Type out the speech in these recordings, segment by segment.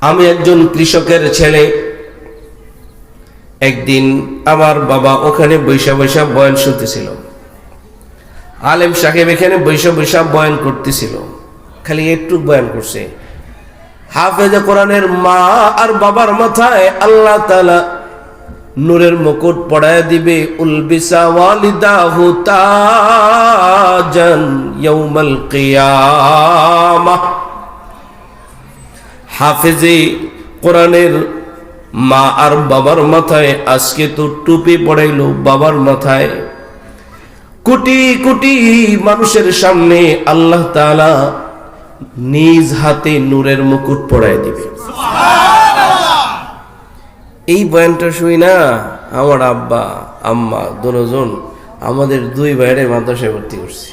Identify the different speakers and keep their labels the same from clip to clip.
Speaker 1: আমি একজন কৃষকের ছেলে। একদিন আমার বাবা ওখানে বৈশা বৈশা বয়ান শুনতেছিল। আলেম সাহেব এখানে বৈশা বৈশা বয়ান করতেছিল, খালি একটু বয়ান করছে। হাফেজে কোরআনের মা আর বাবার মাথায় আল্লাহ তাআলা নূরের মুকুট পড়ায় দিবে। উলবিসা ওয়ালিদাহু তাজান ইয়াউমাল কিয়ামাহ। হাফেজে কোরআনের মা আর বাবার মাথায় আজকে তো টুপি পড়াইলো বাবার মাথায়। কোটি কোটি মানুষের সামনে আল্লাহ তাআলা নিজ হাতে নূরের মুকুট পড়ায় দিবে। এই বয়ানটা শুই না আমার আব্বা আম্মা দুজন আমাদের দুই ভাইয়ের মাদ্রাসায় ভর্তি করছে।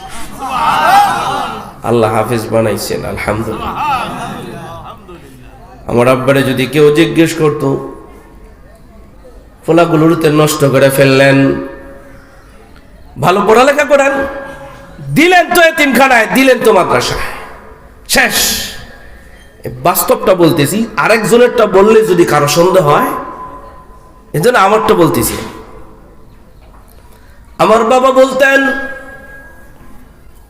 Speaker 1: আল্লাহ হাফেজ বানাইছেন, আলহামদুলিল্লাহ। আমার আব্বারে যদি কেউ জিজ্ঞেস করতো, পোলাগুলোতে নষ্ট করে ফেললেন, ভালো পড়ালেখা করেন, দিলেন তো এতিমখানায়, দিলেন তো মাদ্রাসায়, শেষ। বাস্তবটা বলতেছি, আরেকজনেরটা বললে যদি কারো সন্দেহ হয়, এজন্য আমারটা বলতেছি। আমার বাবা বলতেন,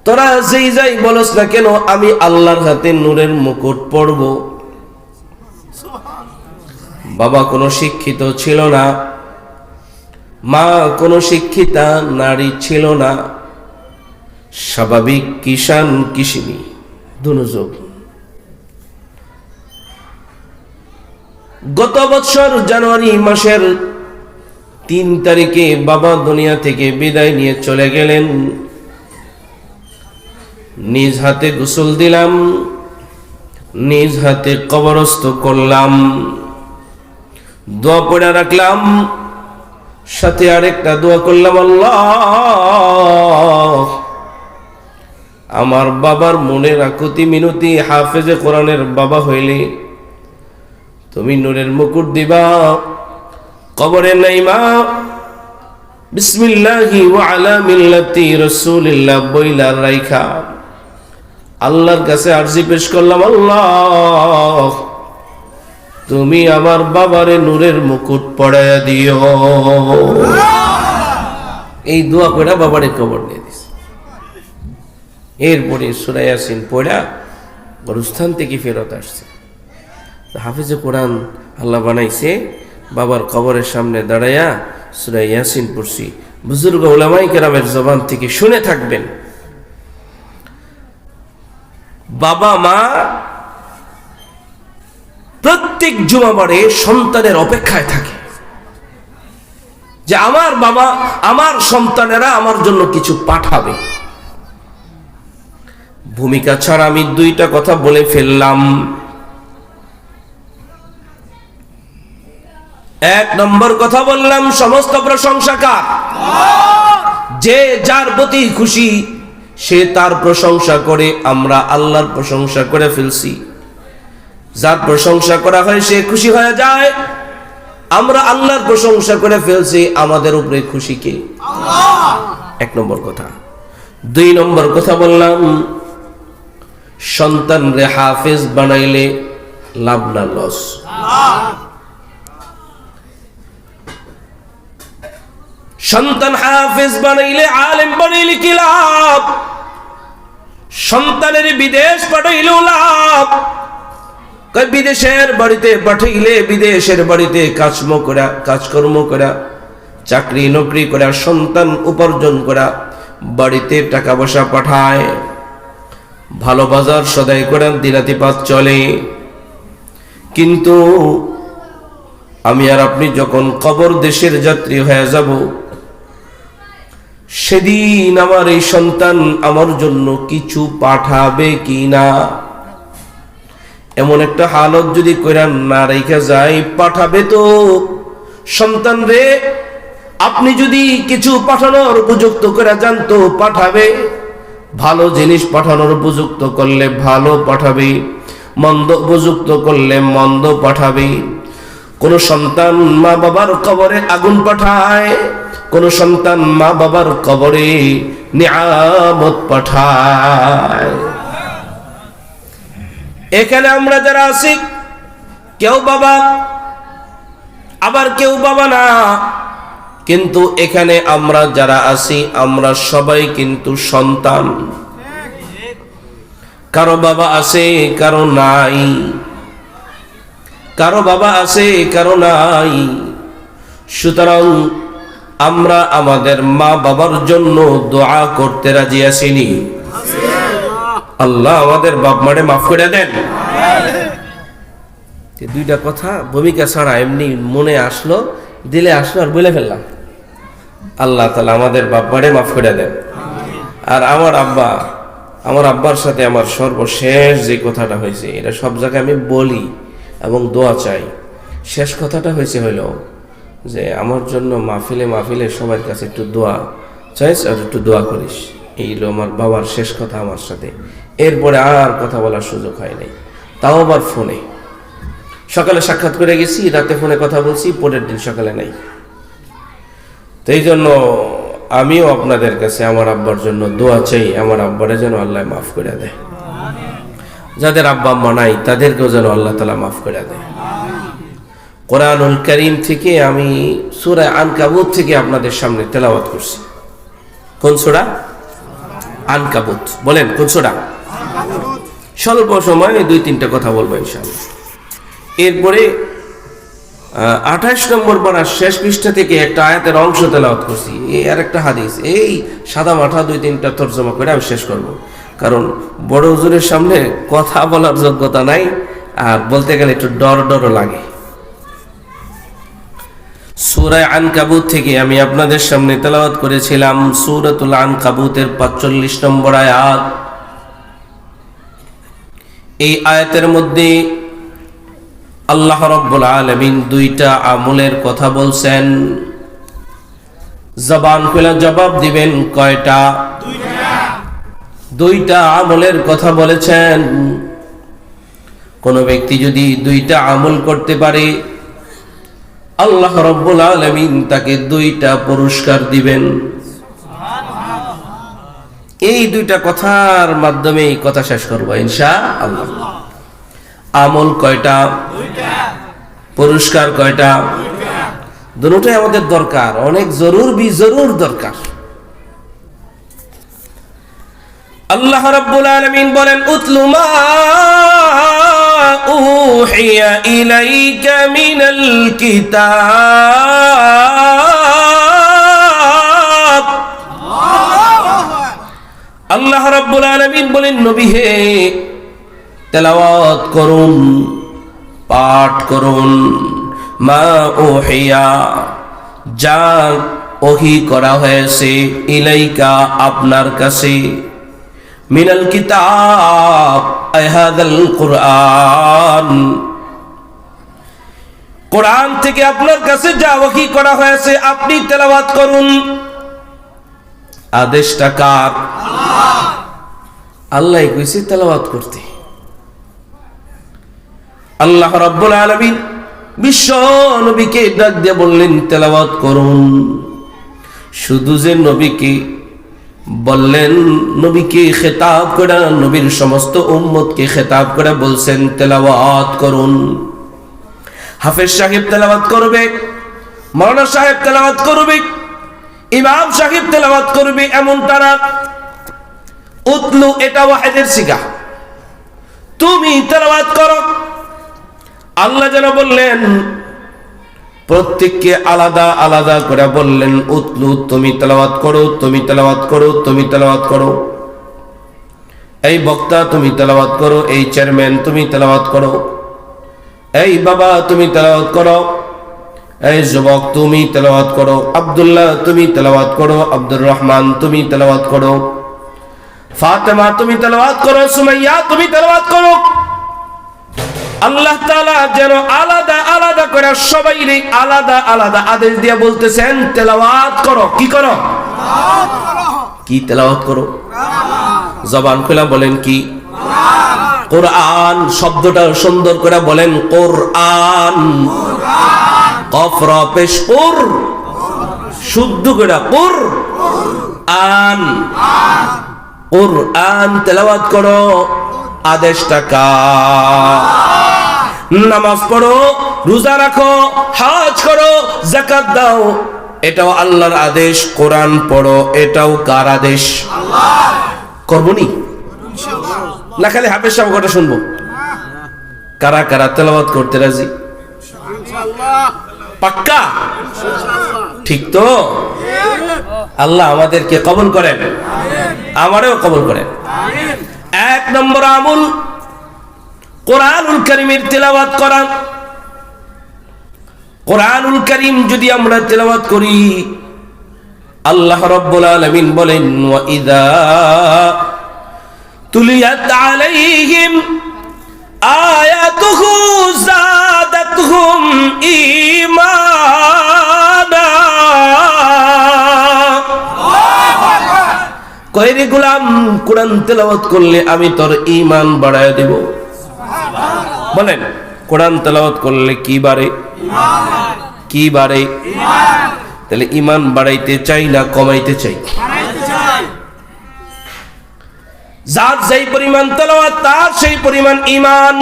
Speaker 1: তোরা যেই যাই বলস না কেন, আমি আল্লাহর হাতে নূরের মুকুট পড়ব। বাবা কোনো শিক্ষিত ছিল না, মা কোনো শিক্ষিতা নারী ছিল না, স্বাভাবিক কিষান কিশিনী দুনুযোগ। গত বছর জানুয়ারি মাসের 3 তারিখে বাবা দুনিয়া থেকে বিদায় নিয়ে চলে গেলেন। নিজ হাতে গোসল দিলাম, নিজ হাতে কবরস্থ করলাম, দোয়া পড়ে রাখলাম, সাথে আরেকটা দোয়া করলাম, আল্লাহ আমার বাবার মনের আকুতি মিনতি হাফেজে কোরআনের বাবা হইলে তুমি নূরের মুকুট দিবা, কবরে নাইমা বিসমিল্লাহি ওয়া আলা মিল্লাতি রাসূলিল্লাহ বইলা রাইখা আল্লাহর কাছে আরজি পেশ করলাম, আল্লাহ তুমি আমার বাবারে নূরের মুকুট পড়ায়া দিও। এই দোয়া পড়া বাবারে কবর দিয়ে দিস। এরপরে সূরা ইয়াসিন পড়া গরুস্থান থেকে ফেরত আসছে। হাফেজে কোরআন আল্লাহ বানাইছে, বাবার কবরের সামনে দাঁড়ায়া সূরা ইয়াসিন পড়ছি। বুজুর্গ উলামায়ে কেরামের জবান থেকে শুনে থাকবেন, বাবা মা প্রত্যেক জুমাবারে সন্তানের অপেক্ষায় থাকে যে আমার বাবা, আমার সন্তানেরা আমার জন্য কিছু পাঠাবে। ভূমিকা ছাড়া আমি 2টা কথা বলে ফেললাম। 1 নম্বর কথা বললাম, সমস্ত প্রশংসা কার? যে যার প্রতি খুশি সে তার প্রশংসা করে। আমরা আল্লাহর প্রশংসা করে ফেলছি। যার প্রশংসা করা হয় সে খুশি হয়ে যায়। আমরা আল্লাহর প্রশংসা করে ফেলছি, আমাদের উপরে খুশি কে? আল্লাহ। 1 নম্বর কথা। 2 নম্বর কথা বললাম, সন্তান রে হাফেজ বানাইলে লাভ না লস? সন্তান হাফেজ বানাইলে, আলেম বানাইলে কি লাভ? সন্তানের বিদেশ পাঠাইলেও লাভ। বিদেশের বাড়িতে পাঠাইলে, বিদেশের বাড়িতে কাজকর্ম করা, চাকরি নকরি করা, সন্তান উপার্জন করা, বাড়িতে টাকা পয়সা পাঠায়, ভালো বাজার সদাই করে দিনাতিপাত চলে। কিন্তু আমি আর আপনি যখন কবর দেশের যাত্রী হয়ে যাব, সেদিন আমার এই সন্তান আমার জন্য কিছু পাঠাবে কি না, এমন একটা হালত যদি কইরা না রেখে যায়, পাঠাবে তো। সন্তান রে আপনি যদি কিছু পাঠানোর উপযুক্ত করে জানতো পাঠাবে, ভালো জিনিস পাঠানোর উপযুক্ত করলে ভালো পাঠাবে, মন্দ উপযুক্ত করলে মন্দ পাঠাবে। কোন সন্তান মা বাবার কবরে আগুন পাঠায়, কোন সন্তান মা বাবার কবরে নিয়ামত পাঠায়। এখানে আমরা যারা আছি কেউ বাবা আবার কেউ বাবা না, কিন্তু এখানে আমরা যারা আছি আমরা সবাই কিন্তু সন্তান। কারো বাবা আছে কারো নাই, কারো বাবা আছে কারো নাই। সুতরাং আমরা আমাদের মা বাবার জন্য দোয়া করতে রাজি আছিনি? আল্লাহ আমাদের বাপ মারে মাফ করে দেন। দুইটা কথা ভূমিকা ছাড়া এমনি মনে আসলো, দিলে আসলো আর বলে ফেললাম। আল্লাহ তাআলা আমাদের বাপ মারে মাফ করে দেন। আর আমার আব্বার সাথে আমার সর্বশেষ যে কথাটা হয়েছে, এটা সব জায়গায় আমি বলি এবং দোয়া চাই। শেষ কথাটা হয়েছে হইল যে আমার জন্য মাহফিলে সবার কাছে একটু দোয়া চাইস আর একটু দোয়া করিস। এই হলো আমার বাবার শেষ কথা আমার সাথে। এরপরে আর কথা বলার সুযোগ হয় নাই, তাও আবার ফোনে। সকালে সাক্ষাৎ করে গেছি, রাতে ফোনে কথা বলছি, পরের দিন সকালে নাই। তো এই জন্য আমিও আপনাদের কাছে আমার আব্বার জন্য দোয়া চাই, আমার আব্বারে যেন আল্লাহ মাফ করে দেয়। যাদের আব্বা আম্মা নাই তাদেরকেও যেন আল্লাহ তাআলা মাফ করে দেয়। কোরআনুল কারীম থেকে আমি সূরা আনকাবুত থেকে আপনাদের সামনে তেলাওয়াত করছি। কোন সূরা? আনকাবুত। বলেন কোন সূরা? স্বল্প সময় 2-3টা কথা বলবো ইনশাআল্লাহ। এরপরে 28 নম্বর পারার শেষ পৃষ্ঠা থেকে একটা আয়াতের অংশ তেলাওয়াত করছি। এই আর একটা হাদিস, এই সাদা মাঠা 2-3টা তরজমা করে আমি শেষ করব, কারণ বড় হুজুরের সামনে কথা বলার যোগ্যতা নাই, আর বলতে গেলে একটু ডর লাগে। সূরা আনকাবুত থেকে আমি আপনাদের সামনে তেলাওয়াত করেছিলাম সূরাতুল আনকাবুতের 45 নম্বর আয়াত। এই আয়াতের মধ্যে আল্লাহ রাব্বুল আলামিন 2টা আমলের কথা বলছেন। জবান খুলে জবাব দিবেন কয়টা? 2টা আমলের কথা বলেছেন। কোন ব্যক্তি যদি 2টা আমল করতে পারে আল্লাহ রাব্বুল আলামিন তাকে 2টা পুরস্কার দিবেন। এই 2টা কথার মাধ্যমে কথা শেষ করব ইনশাআল্লাহ। আমল কয়টা? 2টা। পুরস্কার কয়টা? 2টা। দুটোই আমাদের দরকার, অনেক জরুর দরকার। আল্লাহ রাব্বুল আলামিন বলেন উতলু মা উহিয়া ইলাইকা মিনাল কিতাব। আল্লাহ রাব্বুল আলামিন বলেন নবী হে, তেলাওয়াত করুন, পাঠ করুন মা উহিয়া, যা ওহী করা হয়েছে, ইলাইকা আপনার কাছে, মিনাল কিতাব হাযাল কুরআন, কোরআন থেকে আপনার কাছে যা ওহী করা হয়েছে আপনি তেলাওয়াত করুন। আদেশটা কার? আল্লাহ। আল্লাহ কইছে তেলাওয়াত করতে। আল্লাহ রাব্বুল আলামিন বিশ্ব নবীকে ডাক দিয়ে বললেন তেলাওয়াত করুন। শুধু যে নবীকে বললেন, নবীকে খেতাব করে, নবীর সমস্ত উম্মতকে খেতাব করে বলছেন তেলাওয়াত করুন। হাফেজ সাহেব তেলাওয়াত করবে, মাওলানা সাহেব তেলাওয়াত করবে, ইমাম সাহেব তেলাওয়াত করবে, এমনটা না। উতলু এটা ওয়াহিদের সিগা, তুমি তেলাওয়াত করো। আল্লাহ যেন বললেন, প্রত্যেককে আলাদা আলাদা করে বললেন উতলু, তুমি তেলাওয়াত করো, তুমি তেলাওয়াত করো, তুমি তেলাওয়াত করো। এই বক্তা তুমি তেলাওয়াত করো, এই চেয়ারম্যান তুমি তেলাওয়াত করো, এই বাবা তুমি তেলাওয়াত করো, এই যুবক তুমি তেলাওয়াত করো, আব্দুল্লাহ তুমি তেলাওয়াত করো, আব্দুর রহমান তুমি তেলাওয়াত করো, ফাতেমা তুমি তেলাওয়াত করো, সুমাইয়া তুমি তেলাওয়াত করো। আল্লাহ তাআলা যেন আলাদা আলাদা করে সবাইকে আলাদা আলাদা আদেশ দিয়ে বলতেছেন তেলাওয়াত করো। কি করো? কি তেলাওয়াত করো? জবান খুলে বলেন কি? কোরআন। শব্দটা সুন্দর করে বলেন কোরআন। কফ র পেশ কুর, শুদ্ধ করে কুর আন, কোরআন তেলাওয়াত করো। আদেশটা কার? নামাজ পড়ো, রোজা রাখো, হজ করো, যাকাত দাও, এটাও আল্লাহর আদেশ। কোরআন পড়ো, এটাও কার আদেশ? আল্লাহ। করবনি ইনশাআল্লাহ, না খালি হাফেজ সাহেব কথা শুনবো? কারা কারা তেলাওয়াত করতে রাজি? ইনশাআল্লাহ, পাক্কা? ঠিক তো? আল্লাহ আমাদেরকে কবুল করেন, আমারও কবুল করেন। এক নম্বর আমল কোরআনুল কারীমের তেলাওয়াত করা। কোরআনুল কারীম যদি আমরা তেলাওয়াত করি, আল্লাহ রাব্বুল আলামিন বলেন, ওয়া ইযা তুলিয়াত আলাইহিম আয়াতুহু যাদাতহুম ঈমানা। কয়রে গোলাম, কোরআন তেলাওয়াত করলে আমি তোর ঈমান বাড়ায় দেব। বলেন, কোরআন তেলাওয়াত করলে কি বাড়ে? কি বাড়ে? তাহলে ঈমান বাড়াইতে চাই না কমাইতে চাই? যার যেই পরিমাণ তেলাওয়াত তার সেই পরিমাণ ঈমান।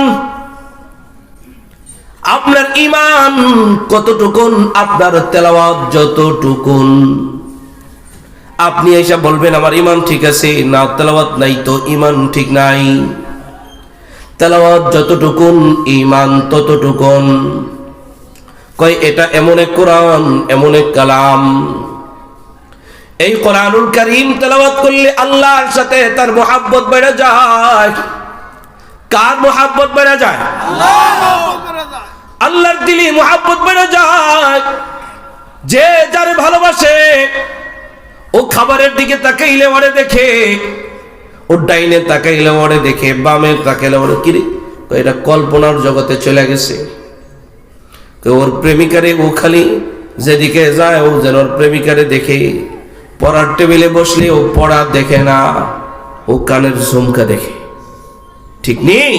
Speaker 1: আপনার ঈমান কতটুকুন, আপনার তেলাওয়াত যতটুকুন। আপনি এসে বলবেন আমার ঈমান ঠিক আছে, না তেলাওয়াত নাই তো ঈমান ঠিক নাই। তেলাওয়াত যতটুকুন, ঈমান ততটুকুন। কয় এটা এমন এক কোরআন, এমন এক কালাম, এই কোরআনুল কারীম তেলাওয়াত করলে আল্লাহর সাথে তার মুহাব্বত বেড়ে যায়। কার মুহাব্বত বেড়ে যায়? আল্লাহর দিলে মুহাব্বত বেড়ে যায়। যে যারে ভালোবাসে ও খাবারের দিকে তাকাইলে ওরে দেখে, ও ডাইনে তাকাইলে ওরে দেখে, বামে তাকাইলে ওরে কিরে, এটা কল্পনার জগতে চলে গেছে। ওর প্রেমিকারে ও খালি যেদিকে যায় ও যেন ওর প্রেমিকারে দেখে। পড়ার টেবিলে বসলে ও পড়া দেখে না, ও কানের ঝুমকা দেখে। ঠিক নেই?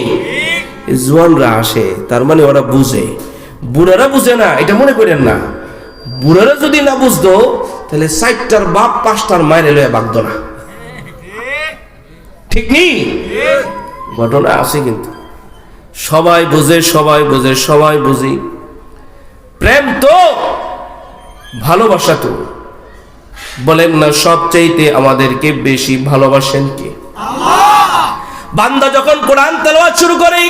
Speaker 1: জোয়ানরা আসে, তার মানে ওরা বুঝে, বুড়ারা বুঝে না, এটা মনে করেন না। বুড়ারা যদি না বুঝতো তাহলে 4টার বাপ 5টার মায়ের লয়ে বাগতো না। ঠিক নেই? ঘটনা আছে কিন্তু সবাই বুঝে, সবাই বুঝে, সবাই বুঝি। প্রেম তো ভালোবাসা তো। বলেন না, সবচাইতে আমাদেরকে বেশি ভালোবাসেন কে? আল্লাহ। বান্দা যখন কোরআন তেলাওয়াত শুরু করে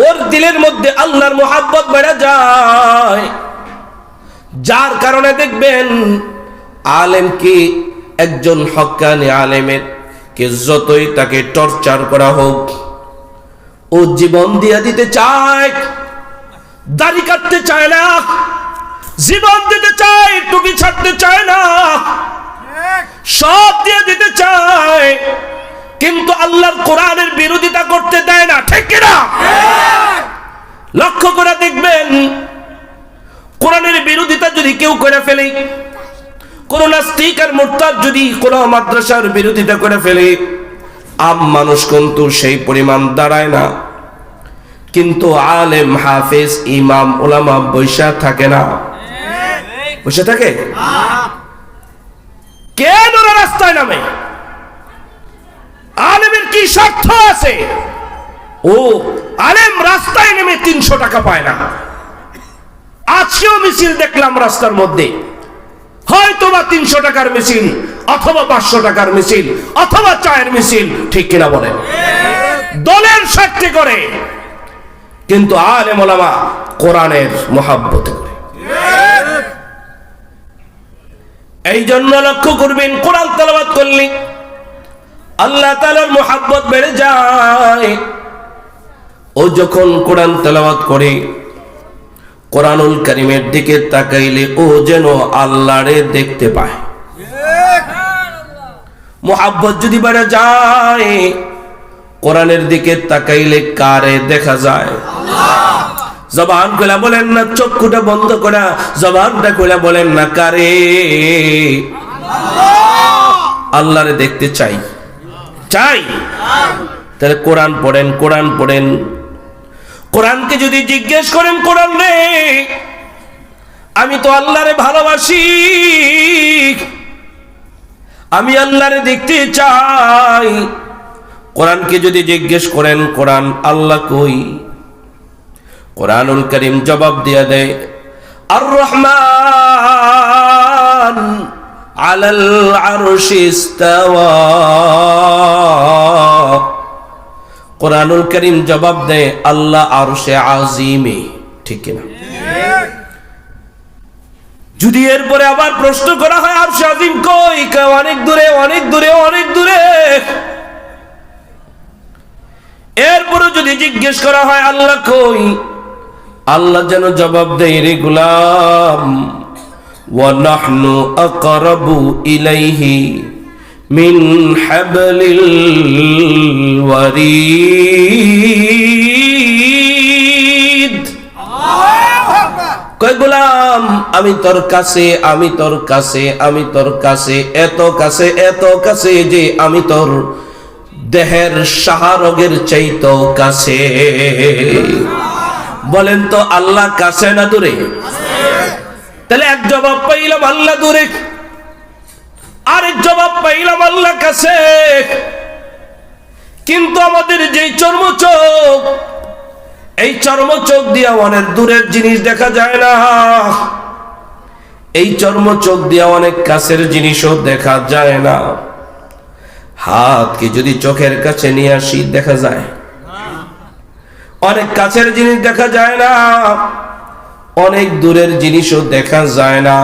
Speaker 1: ওর দিলের মধ্যে আল্লাহর মুহাব্বত বেড়ে যায়। যার কারণে দেখবেন আলেম কি, একজন হক্কানি আলেমের কে যতই তাকে টর্চার করা হোক, ও জীবন দিয়ে দিতে চায়, দাড়ি কাটতে চায় না, জীবন দিতে চায়, টুপি ছাড়তে চায় না, সব দিয়ে দিতে চায়, কিন্তু আল্লাহর কোরআনের বিরোধিতা করতে দেয় না। ঠিক কিনা? লক্ষ্য করে দেখবেন, কোরআনের বিরোধিতা যদি কেউ করে ফেলে, কোন নাস্তিক আর মুরতাদ যদি কোন মাদ্রাসার বিরোধিতা করে ফেলে, আম মানুষ কিন্তু সেই পরিমাণ দাঁড়ায় না। কিন্তু আলেম, হাফেজ, ইমাম, উলামা বৈশা থাকে না? বসে থাকে? কেন ওরা রাস্তায় নামে? আলেমের কি স্বার্থ আছে? ও আলেম রাস্তায় নেমে 300 টাকা পায় না। আজকেও মিছিল দেখলাম রাস্তার মধ্যে, হয়তো বা 300 টাকার মিছিল, অথবা 500 টাকার মিছিল, অথবা চায়ের মিছিল। ঠিক কিনা বলেন? দলের স্বার্থে করে, কিন্তু আলেম ওলামা কোরআনের মুহাব্বতে করে। এই জন্য লক্ষ্য করবেন, কোরআন তেলাওয়াত করলে আল্লাহ তাআলার মুহাব্বত বেড়ে যায়। ও যখন কোরআন তেলাওয়াত করে, কোরআনুল কারীমের দিকে তাকাইলে ও যেন আল্লাহরে দেখতে পায়। মুহাব্বত যদি বেড়ে যায়, কোরআনের দিকে তাকাইলে কারে দেখা যায়? আল্লাহ। জবান খুলে বলেন না, চক্ষুটা বন্ধ করা জবানটা খুলে বলেন না, কারে? আল্লাহ। আল্লাহরে দেখতে চাই, চাই। তাহলে কোরআন পড়েন, কোরআন পড়েন। কোরআনকে যদি জিজ্ঞেস করেন, কোরআন রে আমি তো আল্লাহরে ভালোবাসি, আমি আল্লাহরে দেখতে চাই। কোরআনকে যদি জিজ্ঞেস করেন, কোরআন আল্লাহ কই, কোরআনুল কারীম জবাব দিয়ে দেয়, আর রহমান আলাল আরশি ইস্তাওয়া। কোরআনুল কারীম জবাব দেয় আল্লাহ আরশে আজিমে, ঠিক কিনা? যদি এরপরে আবার প্রশ্ন করা হয় আরশে আজিম কই, অনেক দূরে, অনেক দূরে, অনেক দূরে। এরপরে যদি জিজ্ঞেস করা হয় আল্লাহ কই, আল্লাহ যেন জবাব দেয়, রে গোলাম, ওয়া নাহনু আকরাবু ইলাইহি মিন হাবলিল ওয়ারিদ। কয় গোলাম, আমি তোর কাছে, আমি তোর কাছে, আমি তোর কাছে, এত কাছে, এত কাছে যে আমি তোর দেহের শাহরগের চাইতেও কাছে। বলেন তো আল্লাহ কাছে না দূরে? তাহলে এক জবাব পাইলাম আল্লাহ দূরে, আরেক জবাব পাইলাম আল্লাহ কাছে। কিন্তু আমাদের যেই চর্মচোখ, এই চর্মচোখ দিয়ে অনেক দূরের জিনিস দেখা যায় না, এই চর্মচোখ দিয়ে অনেক কাছের জিনিসও দেখা যায় না। হাতকে যদি চোখের কাছে নিয়ে আসি দেখা যায়, অনেক কাছের জিনিস দেখা যায় না, অনেক দূরের জিনিসও দেখা যায় না।